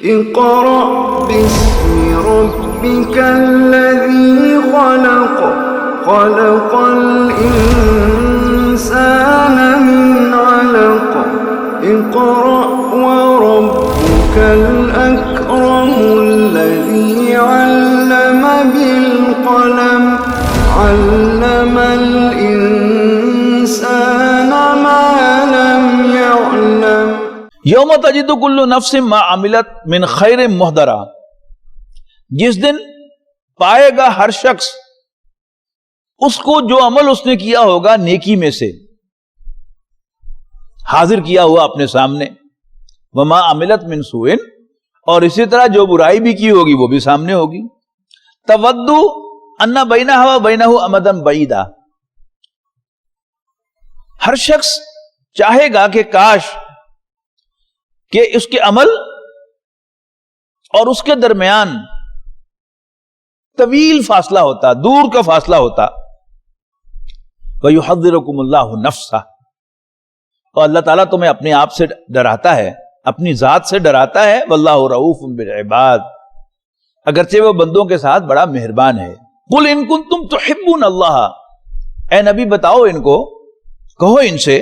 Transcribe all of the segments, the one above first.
اقرأ باسم ربك الذي خلق خلق الإنسان من علق اقرأ وربك الأكرم الذي علم بالقلم علم الإنسان ما لم يعلم یوم تجد کل نفس ما عملت من خیر محضرا، جس دن پائے گا ہر شخص اس کو جو عمل اس نے کیا ہوگا نیکی میں سے، حاضر کیا ہوا اپنے سامنے، وما عملت من سوء، اور اسی طرح جو برائی بھی کی ہوگی وہ بھی سامنے ہوگی، تودو ان بینہا و بینہ امدا بعیدا، ہر شخص چاہے گا کہ کاش کہ اس کے عمل اور اس کے درمیان طویل فاصلہ ہوتا، دور کا فاصلہ ہوتا، وَيُحَذِّرُكُمُ اللَّهُ نَفْسَهُ، اور اللہ تعالیٰ تمہیں اپنے آپ سے ڈراتا ہے، اپنی ذات سے ڈراتا ہے، وَاللَّهُ رَؤُوفٌ بِالْعِبَادِ، اگرچہ وہ بندوں کے ساتھ بڑا مہربان ہے۔ قُلْ إِن كُنتُمْ تُحِبُّونَ اللَّهَ، اے نبی بتاؤ ان کو، کہو ان سے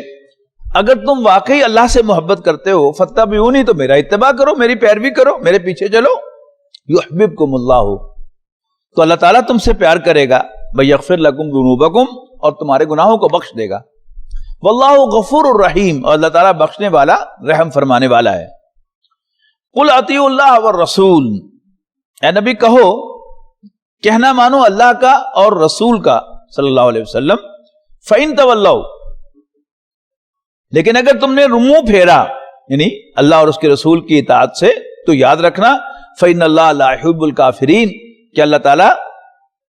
اگر تم واقعی اللہ سے محبت کرتے ہو فاتبعونی، تو میرا اتباع کرو، میری پیروی کرو، میرے پیچھے چلو، یحببکم اللہ، تو اللہ تعالیٰ تم سے پیار کرے گا، ویغفر لکم ذنوبکم، اور تمہارے گناہوں کو بخش دے گا، واللہ غفور الرحیم، اور اللہ تعالیٰ بخشنے والا رحم فرمانے والا ہے۔ قل اطیعوا اللہ والرسول، اے نبی کہو، کہنا مانو اللہ کا اور رسول کا صلی اللہ علیہ وسلم، فإن تولوا، لیکن اگر تم نے منہ پھیرا یعنی اللہ اور اس کے رسول کی اطاعت سے، تو یاد رکھنا فإن اللہ لا يحب الکافرین، کہ اللہ تعالیٰ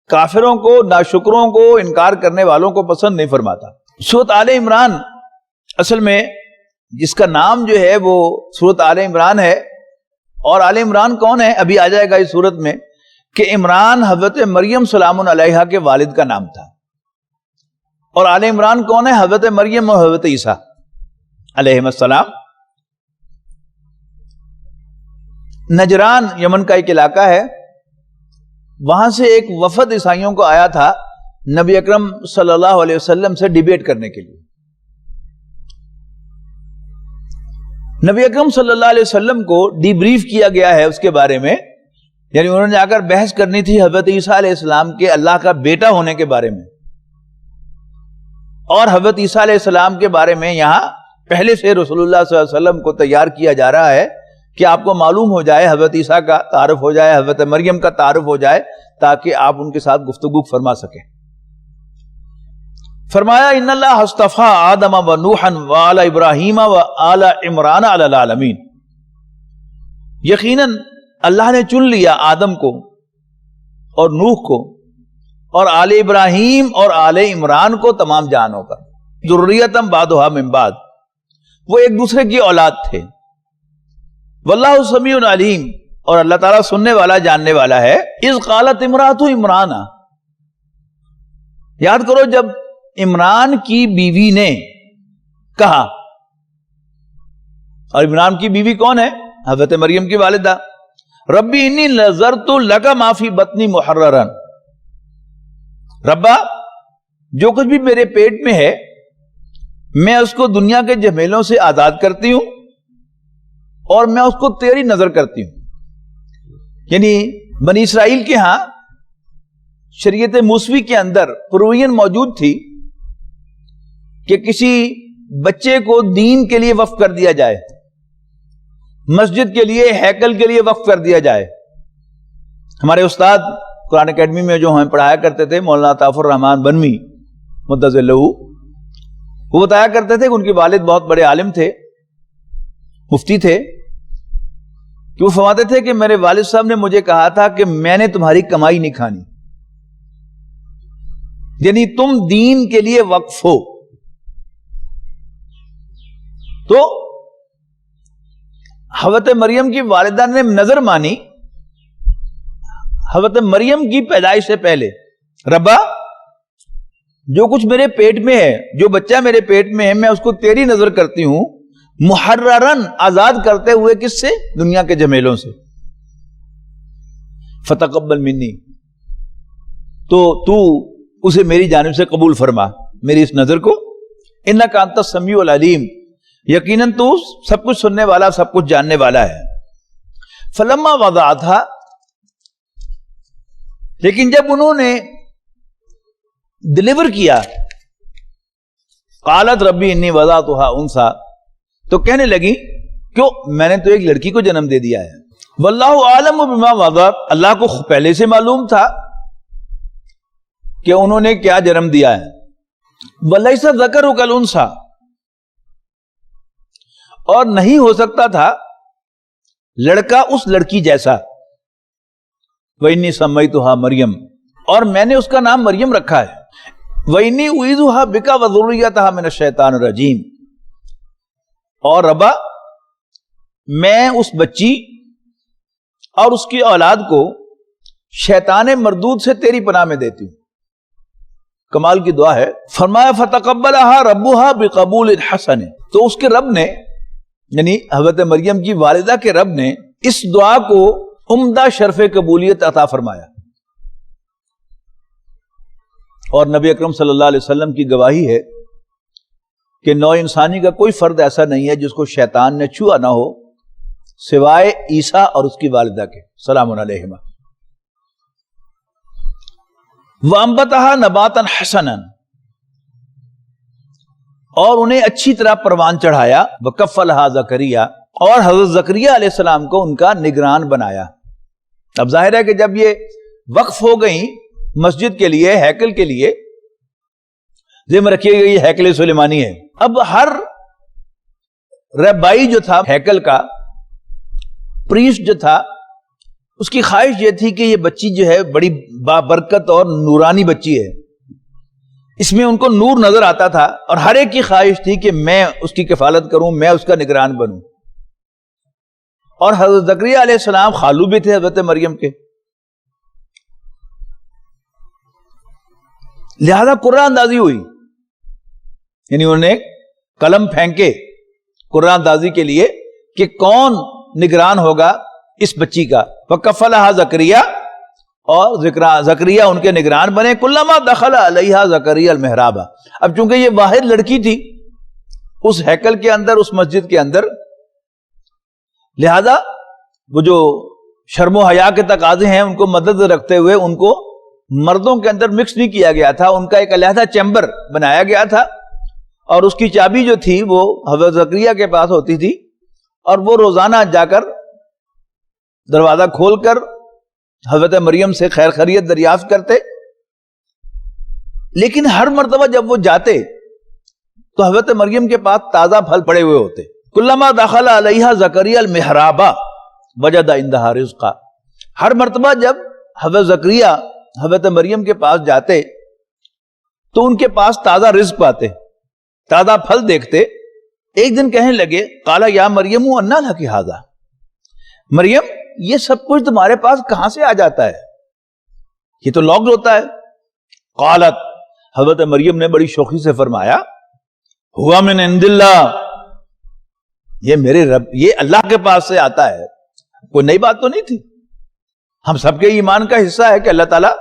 کافروں کو، ناشکروں کو، انکار کرنے والوں کو پسند نہیں فرماتا۔ سورۃ آل عمران اصل میں جس کا نام جو ہے وہ سورۃ آل عمران ہے، اور آل عمران کون ہے ابھی آ جائے گا اس سورت میں، کہ عمران حضرت مریم سلام علیہا کے والد کا نام تھا، اور آل عمران کون ہے؟ حضرت مریم اور حضرت عیسیٰ علیہ السلام۔ نجران یمن کا ایک علاقہ ہے، وہاں سے ایک وفد عیسائیوں کو آیا تھا نبی اکرم صلی اللہ علیہ وسلم سے ڈیبیٹ کرنے کے لیے۔ نبی اکرم صلی اللہ علیہ وسلم کو ڈی بریف کیا گیا ہے اس کے بارے میں، یعنی انہوں نے جا کر بحث کرنی تھی حضرت عیسیٰ علیہ السلام کے اللہ کا بیٹا ہونے کے بارے میں، اور حضرت عیسیٰ علیہ السلام کے بارے میں یہاں پہلے سے رسول اللہ صلی اللہ علیہ وسلم کو تیار کیا جا رہا ہے کہ آپ کو معلوم ہو جائے، حضرت عیسیٰ کا تعارف ہو جائے، حضرت مریم کا تعارف ہو جائے، تاکہ آپ ان کے ساتھ گفتگو فرما سکیں۔ فرمایا ان اللہ اصطفیٰ آدم و نوحا وآل ابراہیم وآل عمران علی العالمین، یقیناً اللہ نے چن لیا آدم کو اور نوح کو اور آل ابراہیم اور آل عمران کو تمام جہانوں پر، ذریۃ بعضھا من بعض، وہ ایک دوسرے کی اولاد تھے، واللہ سمیع علیم، اور اللہ تعالیٰ سننے والا جاننے والا ہے۔ اذ قالت امرأۃ عمران، یاد کرو جب عمران کی بیوی نے کہا، اور عمران کی بیوی کون ہے؟ حضرت مریم کی والدہ، ربی انی نذرت لک ما فی بطنی محررا، ربا جو کچھ بھی میرے پیٹ میں ہے میں اس کو دنیا کے جھمیلوں سے آزاد کرتی ہوں، اور میں اس کو تیری نظر کرتی ہوں۔ یعنی بنی اسرائیل کے ہاں شریعت موسوی کے اندر پروویژن موجود تھی کہ کسی بچے کو دین کے لیے وقف کر دیا جائے، مسجد کے لیے، ہیکل کے لیے وقف کر دیا جائے۔ ہمارے استاد قرآن اکیڈمی میں جو ہمیں پڑھایا کرتے تھے، مولانا عطاف الرحمان بنوی مدظ لہو، وہ بتایا کرتے تھے کہ ان کے والد بہت بڑے عالم تھے، مفتی تھے، کہ وہ فرماتے تھے کہ میرے والد صاحب نے مجھے کہا تھا کہ میں نے تمہاری کمائی نہیں کھانی، یعنی تم دین کے لیے وقف ہو۔ تو حضرت مریم کی والدہ نے نظر مانی حضرت مریم کی پیدائش سے پہلے، ربا جو کچھ میرے پیٹ میں ہے، جو بچہ میرے پیٹ میں ہے، میں اس کو تیری نظر کرتی ہوں، محررن آزاد کرتے ہوئے، کس سے؟ دنیا کے جمیلوں سے. فتقبل منی، تو اسے میری جانب سے قبول فرما، میری اس نظر کو. انک انت السمیع العلیم، یقیناً تو سب کچھ سننے والا، سب کچھ جاننے والا ہے. فلما وضعتھا، لیکن جب انہوں نے ڈلیور کیا، قالت ربی انی وضعتھا انثی، تو کہنے لگی کیوں، میں نے تو ایک لڑکی کو جنم دے دیا ہے. واللہ عالم بما وضعت، اللہ کو پہلے سے معلوم تھا کہ انہوں نے کیا جنم دیا ہے. ولیس الذکر کالانثی، اور نہیں ہو سکتا تھا لڑکا اس لڑکی جیسا. وَإِنِّي سَمَّيْتُهَا مریم، اور میں نے اس کا نام مریم رکھا ہے. وَإِنِّي أُعِيذُهَا بِكَ وَذُرِّيَّتَهَا مِنَ الشَّيْطَانِ الرَّجِيمِ، اور ربا میں اس بچی اور اس کی اولاد کو شیطان مردود سے تیری پناہ میں دیتی ہوں. کمال کی دعا ہے. فرمایا فَتَقَبَّلَهَا رَبُّهَا بِقَبُولٍ حَسَنٍ، تو اس کے رب نے، یعنی حضرت مریم کی والدہ کے رب نے اس دعا کو عمدہ شرف قبولیت عطا فرمایا. اور نبی اکرم صلی اللہ علیہ وسلم کی گواہی ہے کہ نوع انسانی کا کوئی فرد ایسا نہیں ہے جس کو شیطان نے چھوا نہ ہو سوائے عیسیٰ اور اس کی والدہ کے، سلام علیہما. وَأَنبَتَهَا نَبَاتًا حَسَنًا، اور انہیں اچھی طرح پروان چڑھایا. وَكَفَّلَهَا زَكَرِيَّا، اور حضرت زکریا علیہ السلام کو ان کا نگران بنایا. اب ظاہر ہے کہ جب یہ وقف ہو گئی مسجد کے لیے، ہیکل کے لیے، ذمہ رکھی گئی ہیکل سلیمانی ہے. اب ہر رہبائی جو تھا ہیکل کا، پریسٹ جو تھا، اس کی خواہش یہ تھی کہ یہ بچی جو ہے بڑی بابرکت اور نورانی بچی ہے، اس میں ان کو نور نظر آتا تھا، اور ہر ایک کی خواہش تھی کہ میں اس کی کفالت کروں، میں اس کا نگران بنوں. اور حضرت زکریا علیہ السلام خالو بھی تھے حضرت مریم کے، لہذا قرآن اندازی ہوئی، یعنی انہوں نے قلم پھینکے قرآن اندازی کے لیے کہ کون نگران ہوگا اس بچی کا. وَكَفَّلَهَا زَكَرِيَّا، اور زکریا ان کے نگران بنے. كُلَّمَا دَخَلَ عَلَيْهَا زَكَرِيَّا الْمِحْرَابَ، اب چونکہ یہ واحد لڑکی تھی اس ہیکل کے اندر، اس مسجد کے اندر، لہذا وہ جو شرم و حیا کے تقاضے ہیں ان کو مدد رکھتے ہوئے ان کو مردوں کے اندر مکس نہیں کیا گیا تھا. ان کا ایک علیحدہ چیمبر بنایا گیا تھا، اور اس کی چابی جو تھی وہ حضرت زکریا کے پاس ہوتی تھی، اور وہ روزانہ جا کر دروازہ کھول کر حضرت مریم سے خیر خیریت دریافت کرتے. لیکن ہر مرتبہ جب وہ جاتے تو حضرت مریم کے پاس تازہ پھل پڑے ہوئے ہوتے. کلما دخل علیہا زکریا المحراب وجد عندها رزقا، ہر مرتبہ جب حضرت زکریا حضرت مریم کے پاس جاتے تو ان کے پاس تازہ رزق پاتے، تازہ پھل دیکھتے. ایک دن کہنے لگے قال یا مریم انا لک ھذا، مریم یہ سب کچھ تمہارے پاس کہاں سے آ جاتا ہے، یہ تو لاکڈ ہوتا ہے. قالت، حضرت مریم نے بڑی شوخی سے فرمایا ہوا من عند اللہ، یہ میرے رب، یہ اللہ کے پاس سے آتا ہے. کوئی نئی بات تو نہیں تھی، ہم سب کے ایمان کا حصہ ہے کہ اللہ تعالیٰ،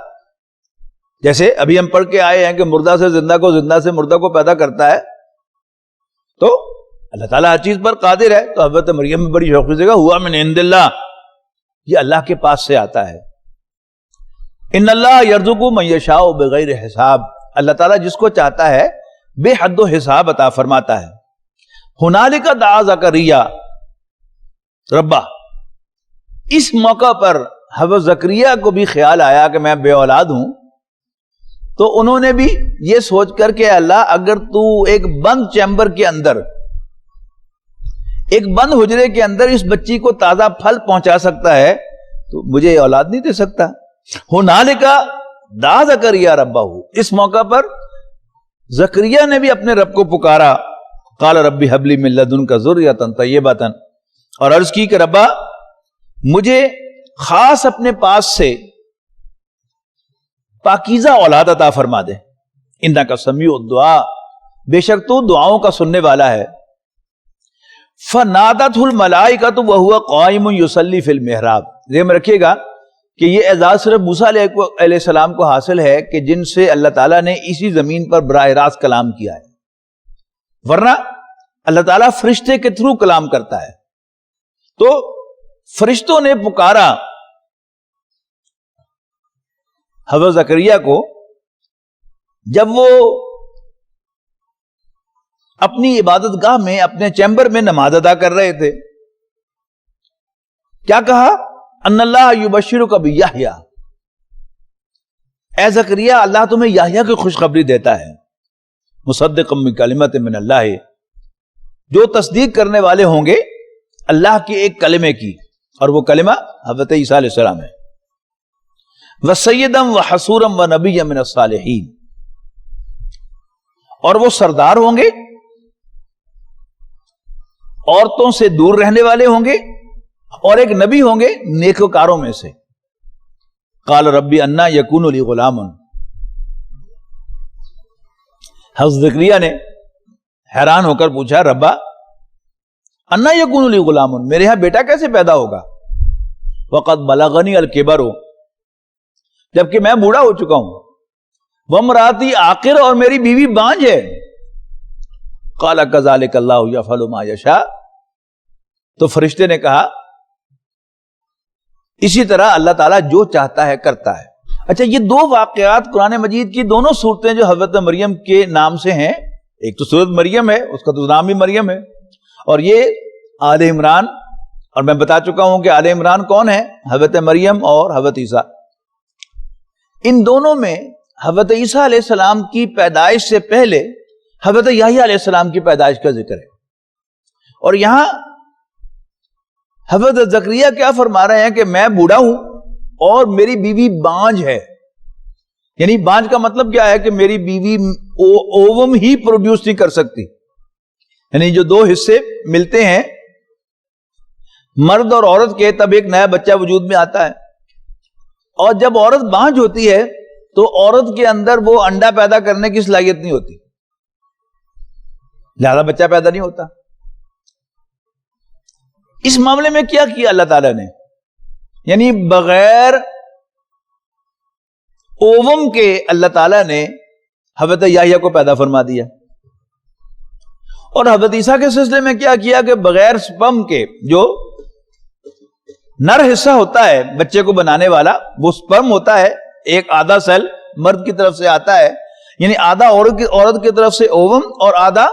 جیسے ابھی ہم پڑھ کے آئے ہیں کہ مردہ سے زندہ کو، زندہ سے مردہ کو پیدا کرتا ہے، تو اللہ تعالیٰ ہر چیز پر قادر ہے. تو حضرت مریم میں بڑی شوقی سے کہا ہوا من عند اللہ، یہ اللہ کے پاس سے آتا ہے. ان اللہ یرزق من یشاء بغیر حساب، اللہ تعالیٰ جس کو چاہتا ہے بے حد و حساب عطا فرماتا ہے. ہنالک دعا زکریا ربا، اس موقع پر حضرت زکریا کو بھی خیال آیا کہ میں بے اولاد ہوں، تو انہوں نے بھی یہ سوچ کر کہ اللہ اگر تو ایک بند چیمبر کے اندر، ایک بند حجرے کے اندر اس بچی کو تازہ پھل پہنچا سکتا ہے تو مجھے اولاد نہیں دے سکتا. ہنالک دعا زکریا ربہ، اس موقع پر زکریا نے بھی اپنے رب کو پکارا. قال ربی حب لی من لدنک ذریۃ طیبۃ، اور عرض کی کہ ربا مجھے خاص اپنے پاس سے پاکیزہ اولاد عطا فرما دے. انک سمیع الدعاء، بے شک تو دعاؤں کا سننے والا ہے. فنادته الملائکۃ وہو قائم یصلی فی المحراب. ذہن میں رکھیے گا کہ یہ اعزاز صرف موسیٰ علیہ السلام کو حاصل ہے کہ جن سے اللہ تعالیٰ نے اسی زمین پر براہ راست کلام کیا ہے، ورنہ اللہ تعالیٰ فرشتے کے تھرو کلام کرتا ہے. تو فرشتوں نے پکارا حضرت زکریا کو جب وہ اپنی عبادت گاہ میں اپنے چیمبر میں نماز ادا کر رہے تھے. کیا کہا؟ ان اللہ یبشرک بیحییٰ، اے زکریا اللہ تمہیں یحییٰ کی خوشخبری دیتا ہے، مصدقا بکلمۃ من اللہ، جو تصدیق کرنے والے ہوں گے اللہ کے ایک کلمے کی، اور وہ کلمہ حضرت عیسیٰ علیہ السلام ہے. وسیدا وحصورا ونبیا من الصالحین، اور وہ سردار ہوں گے، عورتوں سے دور رہنے والے ہوں گے، اور ایک نبی ہوں گے نیکوکاروں میں سے. قال ربی انا یکون لی غلام، حضرت زکریا نے حیران ہو کر پوچھا ربا انا یکون لی غلام، میرے ہاں بیٹا کیسے پیدا ہوگا؟ وقد بلغنی الکبر، جبکہ میں بوڑھا ہو چکا ہوں. وامراتی عاقر، اور میری بیوی بانجھ ہے. قال کذالک اللہ یفعل ما یشاء، تو فرشتے نے کہا اسی طرح اللہ تعالیٰ جو چاہتا ہے کرتا ہے. اچھا، یہ دو واقعات قرآن مجید کی دونوں صورتیں جو حضرت مریم کے نام سے ہیں، ایک تو سورت مریم ہے، اس کا تو نام بھی مریم ہے، اور یہ آل عمران. اور میں بتا چکا ہوں کہ آل عمران کون ہے؟ حضرت مریم اور حضرت عیسیٰ. ان دونوں میں حضرت عیسیٰ علیہ السلام کی پیدائش سے پہلے حضرت یحییٰ علیہ السلام کی پیدائش کا ذکر ہے. اور یہاں حضرت زکریا کیا فرما رہے ہیں کہ میں بوڑھا ہوں اور میری بیوی بانجھ ہے. یعنی بانجھ کا مطلب کیا ہے کہ میری بیوی اووم ہی پروڈیوس نہیں کر سکتی. یعنی جو دو حصے ملتے ہیں مرد اور عورت کے، تب ایک نیا بچہ وجود میں آتا ہے. اور جب عورت بانجھ ہوتی ہے تو عورت کے اندر وہ انڈا پیدا کرنے کی صلاحیت نہیں ہوتی، لہذا بچہ پیدا نہیں ہوتا. اس معاملے میں کیا کیا اللہ تعالیٰ نے؟ یعنی بغیر اووم کے اللہ تعالیٰ نے حضرت یحییٰ کو پیدا فرما دیا. اور حضرت عیسیٰ کے سلسلے میں کیا کیا کہ بغیر سپرم کے، جو نر حصہ ہوتا ہے بچے کو بنانے والا، وہ سپرم ہوتا ہے، ایک آدھا سیل مرد کی طرف سے آتا ہے، یعنی آدھا عورت کی طرف سے اووم اور آدھا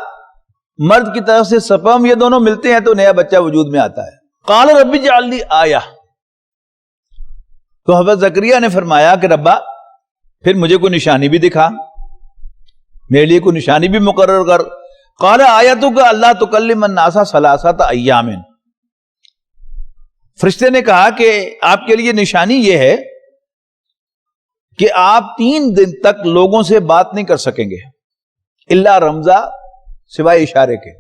مرد کی طرف سے سپرم، یہ دونوں ملتے ہیں تو نیا بچہ وجود میں آتا ہے. قال رب اجعل لی آیہ، تو حضرت زکریا نے فرمایا کہ ربا پھر مجھے کوئی نشانی بھی دکھا، میرے لیے کوئی نشانی بھی مقرر کر. قال آیتک اللہ تکلم الناس ثلاثۃ ایام، فرشتے نے کہا کہ آپ کے لیے نشانی یہ ہے کہ آپ 3 دن تک لوگوں سے بات نہیں کر سکیں گے، الا رمزا، سوائے اشارے کے.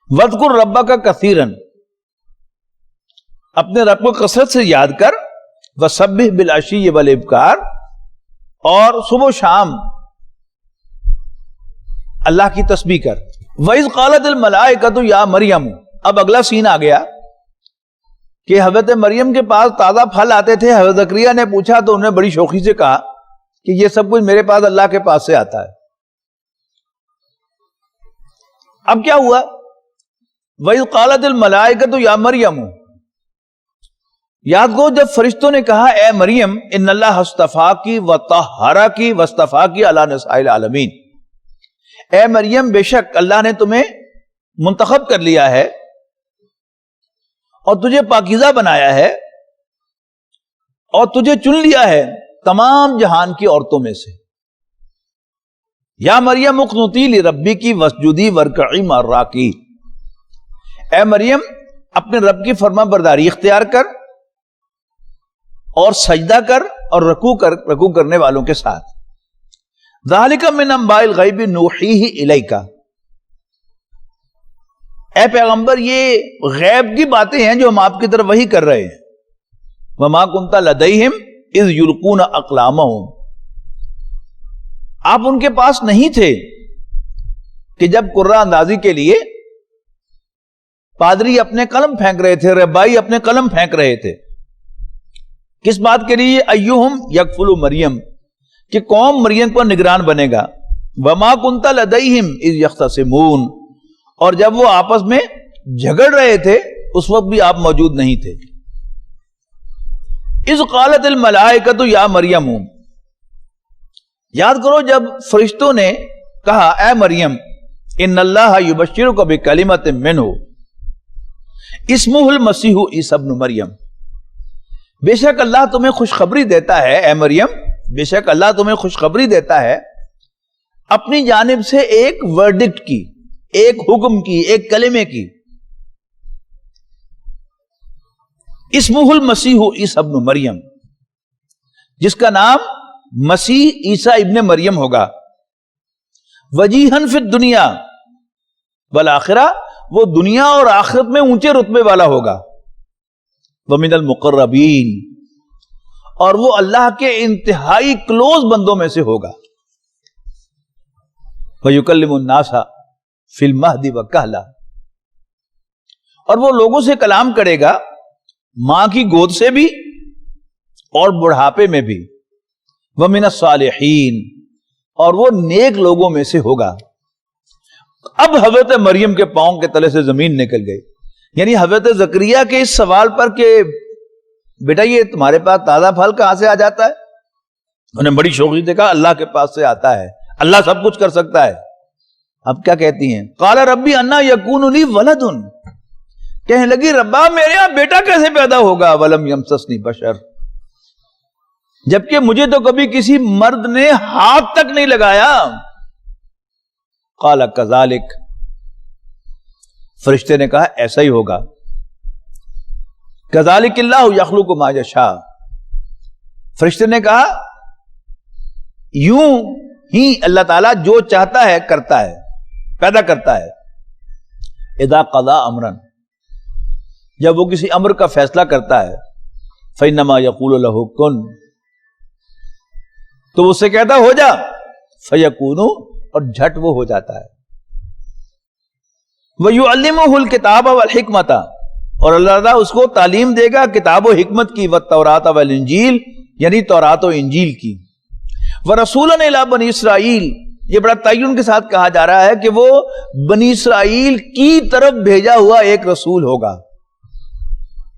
وَاذْكُرْ رَبَّكَ كَثِيرًا، اپنے رب کو کثرت سے یاد کر. وَسَبِّحْ بِالْعَشِيِّ وَالْإِبْكَارِ، اور صبح و شام اللہ کی تسبیح کر. وَإِذْ قَالَتِ الْمَلَائِكَةُ يَا مَرْيَمُ، اب اگلا سین آ گیا کہ حضرت مریم کے پاس تازہ پھل آتے تھے. حضرت زکریا نے پوچھا تو انہوں نے بڑی شوخی سے کہا کہ یہ سب کچھ میرے پاس اللہ کے پاس سے آتا ہے. اب کیا ہوا؟ وَإِذْ قَالَتِ الْمَلَائِكَةُ يَا مَرْيَمُ، یاد کو جب فرشتوں نے کہا اے مریم ان اللہ اصطفاکی وطہرکی واصطفاکی علی نساء العالمین، اے مریم بے شک اللہ نے تمہیں منتخب کر لیا ہے اور تجھے پاکیزہ بنایا ہے اور تجھے چن لیا ہے تمام جہان کی عورتوں میں سے. یا مریم اقنتی لربکی واسجدی وارکعی مع الراکعین، اے مریم اپنے رب کی فرما برداری اختیار کر اور سجدہ کر اور رکوع کرنے والوں کے ساتھ. ذالک من انباء الغیب نوحیہ الیک، اے پیغمبر یہ غیب کی باتیں ہیں جو ہم آپ کی طرف وحی کر رہے ہیں. وما کنت لدیہم اذ یلقون اقلامہم، آپ ان کے پاس نہیں تھے کہ جب قرعہ اندازی کے لیے پادری اپنے قلم پھینک رہے تھے، ربائی اپنے قلم پھینک رہے تھے. کس بات کے لیے؟ ایہم یکفل مریم، کہ قوم مریم پر نگران بنے گا. وما کنت لدیہم اذ یختصمون، اور جب وہ آپس میں جھگڑ رہے تھے اس وقت بھی آپ موجود نہیں تھے. اذ قالت الملائکۃ یا مریم، یاد کرو جب فرشتوں نے کہا اے مریم ان اللہ یبشرک بکلمۃ منہ اسمہ المسیح عیسی ابن مریم، بے شک اللہ تمہیں خوشخبری دیتا ہے اے مریم، بے شک اللہ تمہیں خوشخبری دیتا ہے اپنی جانب سے ایک ورڈکٹ کی، ایک حکم کی، ایک کلمے کی. اسمہ المسیح عیسی ابن مریم، جس کا نام مسیح عیسیٰ ابن مریم ہوگا. وجیہن فی الدنیا والآخرہ، وہ دنیا اور آخرت میں اونچے رتبے والا ہوگا. ومن المقربین، اور وہ اللہ کے انتہائی کلوز بندوں میں سے ہوگا. وَيُكَلِّمُ النَّاسَ فِي الْمَهْدِ وَكَهْلًا، اور وہ لوگوں سے کلام کرے گا ماں کی گود سے بھی اور بڑھاپے میں بھی. وَمِنَ الصَّالِحِينَ، اور وہ نیک لوگوں میں سے ہوگا. اب حضرت مریم کے پاؤں کے تلے سے زمین نکل گئی. یعنی حضرت زکریا کے اس سوال پر کہ بیٹا یہ تمہارے پاس تازہ پھل کہاں سے آ جاتا ہے، انہیں بڑی شوقی سے کہا اللہ کے پاس سے آتا ہے، اللہ سب کچھ کر سکتا ہے. اب کیا کہتی ہیں؟ قال ربی انا یکون لی ولد، کہنے لگی ربا میرے یہاں بیٹا کیسے پیدا ہوگا، ولم یمسسنی بشر، جبکہ مجھے تو کبھی کسی مرد نے ہاتھ تک نہیں لگایا. قال کذالک، فرشتے نے کہا ایسا ہی ہوگا. کذالک اللہ یخلق ما یشاء، فرشتے نے کہا یوں ہی اللہ تعالیٰ جو چاہتا ہے کرتا ہے، پیدا کرتا ہے. اذا قضا امرا، جب وہ کسی امر کا فیصلہ کرتا ہے، فإنما یقول له کن، تو اس سے کہتا ہو جا، فیکون، اور جھٹ وہ ہو جاتا ہے. وَيُعَلِّمُهُ الْكِتَابَ وَالْحِكْمَةَ، اور اللہ تعالیٰ اس کو تعلیم دے گا کتاب و حکمت کی، وَالتَّوْرَاةَ وَالْإِنْجِيلَ، یعنی تورات و انجیل کی. وَرَسُولًا إِلَىٰ بَنِي إِسرائِيل، یہ بڑا تعین کے ساتھ کہا جا رہا ہے کہ وہ بنی اسرائیل کی طرف بھیجا ہوا ایک رسول ہوگا.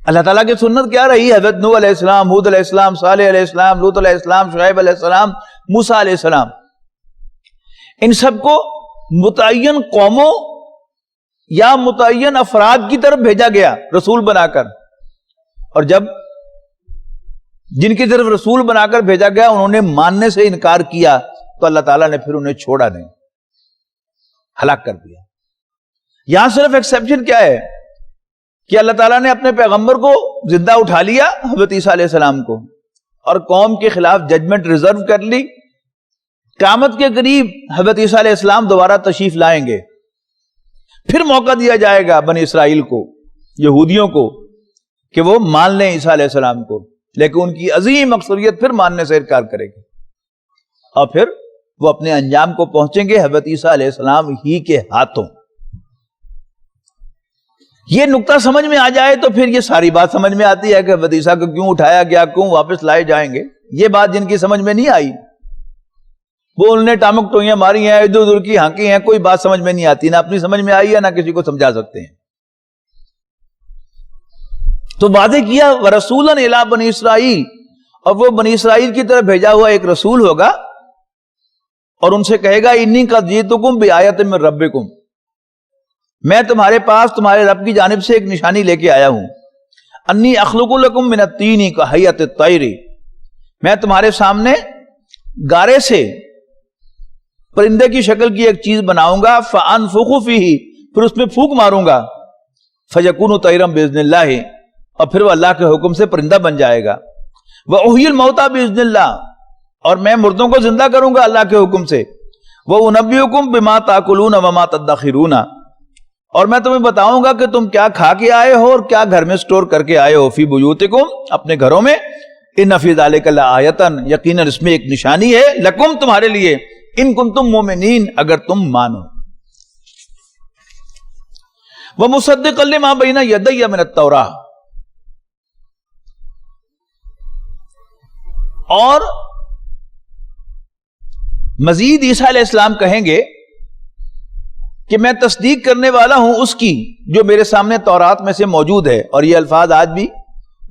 اللہ تعالیٰ کی سنت کیا رہی؟ حضرت نوح علیہ السلام، ہود علیہ السلام، صالح علیہ السلام، لوط علیہ السلام، شعیب علیہ السلام، موسیٰ علیہ السلام، ان سب کو متعین قوموں یا متعین افراد کی طرف بھیجا گیا رسول بنا کر. اور جب جن کی طرف رسول بنا کر بھیجا گیا انہوں نے ماننے سے انکار کیا تو اللہ تعالیٰ نے پھر انہیں چھوڑا نہیں، ہلاک کر دیا. یہاں صرف ایکسیپشن کیا ہے کہ اللہ تعالیٰ نے اپنے پیغمبر کو زندہ اٹھا لیا، حضرت عیسیٰ علیہ السلام کو، اور قوم کے خلاف ججمنٹ ریزرو کر لی. قیامت کے قریب حضرت عیسیٰ علیہ السلام دوبارہ تشریف لائیں گے، پھر موقع دیا جائے گا بنی اسرائیل کو، یہودیوں کو، کہ وہ مان لیں عیسیٰ علیہ السلام کو، لیکن ان کی عظیم اکثریت پھر ماننے سے انکار کرے گی، اور پھر وہ اپنے انجام کو پہنچیں گے حضرت عیسیٰ علیہ السلام ہی کے ہاتھوں. یہ نقطہ سمجھ میں آ جائے تو پھر یہ ساری بات سمجھ میں آتی ہے کہ حضرت عیسیٰ کو کیوں اٹھایا گیا، کیوں واپس لائے جائیں گے. یہ بات جن کی سمجھ میں نہیں آئی، وہ انہوں نے ٹامک ٹوئیاں ماری ہیں، ادھر ادھر کی ہانکی ہیں، کوئی بات سمجھ میں نہیں آتی، نہ اپنی سمجھ میں آئی ہے نہ کسی کو سمجھا سکتے ہیں. تو واضح کیا وَرَسُولًا إِلَىٰ بَنِي إِسْرَائِيل، اور وہ بنی اسرائیل کی طرف بھیجا ہوا ایک رسول ہوگا، اور ان سے کہے گا انی قد جئتکم بآیۃ من ربکم، میں تمہارے پاس تمہارے رب کی جانب سے ایک نشانی لے کے آیا ہوں. انی اخلق لکم من الطین کہیئۃ الطیر، میں تمہارے سامنے گارے سے پرندے کی شکل کی ایک چیز بناؤں گا، فانفخ فیہ، پھر اس میں پھونک ماروں گا، فیکون طیرا باذن اللہ، اور پھر وہ اللہ کے حکم سے پرندہ بن جائے گا. وأحیی الموتى باذن اللہ، اور میں مردوں کو زندہ کروں گا اللہ کے حکم سے. وأنبئکم بما تاکلون وما تدخرون، اور میں تمہیں بتاؤں گا کہ تم کیا کھا کے آئے ہو اور کیا گھر میں سٹور کر کے آئے ہو. فی بیوتکم، اپنے گھروں میں. ان فی ذلک لآیۃ، یقیناً اس میں ایک نشانی ہے، لکم، تمہارے لیے، ان کنتم مومنین، اگر تم مانو. ومصدقا لما بین یدی من التوراۃ، اور مزید عیسیٰ علیہ السلام کہیں گے کہ میں تصدیق کرنے والا ہوں اس کی جو میرے سامنے تورات میں سے موجود ہے، اور یہ الفاظ آج بھی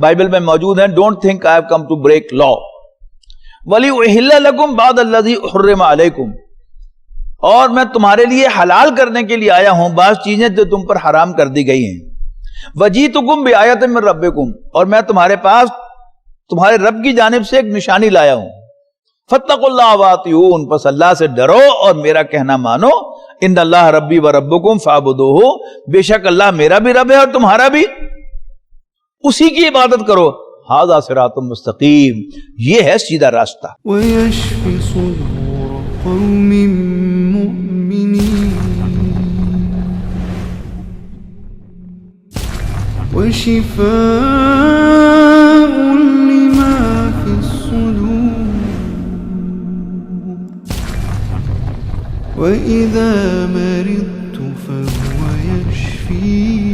بائبل میں موجود ہیں، don't think I have come to break law, وَلِأُحِلَّ لَكُمْ بَعْضَ الَّذِي حُرِّمَ عَلَيْكُمْ، اور میں تمہارے لیے حلال کرنے کے لیے آیا ہوں بعض چیزیں جو تم پر حرام کر دی گئی ہیں، وَجِئْتُكُمْ بِآیَةٍ مِّن رَبِّكُمْ، اور میں تمہارے پاس تمہارے رب کی جانب سے ایک نشانی لایا ہوں، فَاتَّقُوا اللَّهَ وَأَطِیعُونِ، پس اللہ سے ڈرو اور میرا کہنا مانو، ان اللہ ربی و ربکم فاعبدوہ، بے شک اللہ میرا بھی رب ہے اور تمہارا بھی، اسی کی عبادت کرو، ھذا صراط مستقیم، یہ ہے سیدھا راستہ۔ ويشفي صدور قوم مؤمنين وشفاء لما في الصدور وإذا مرضت فهو يشفين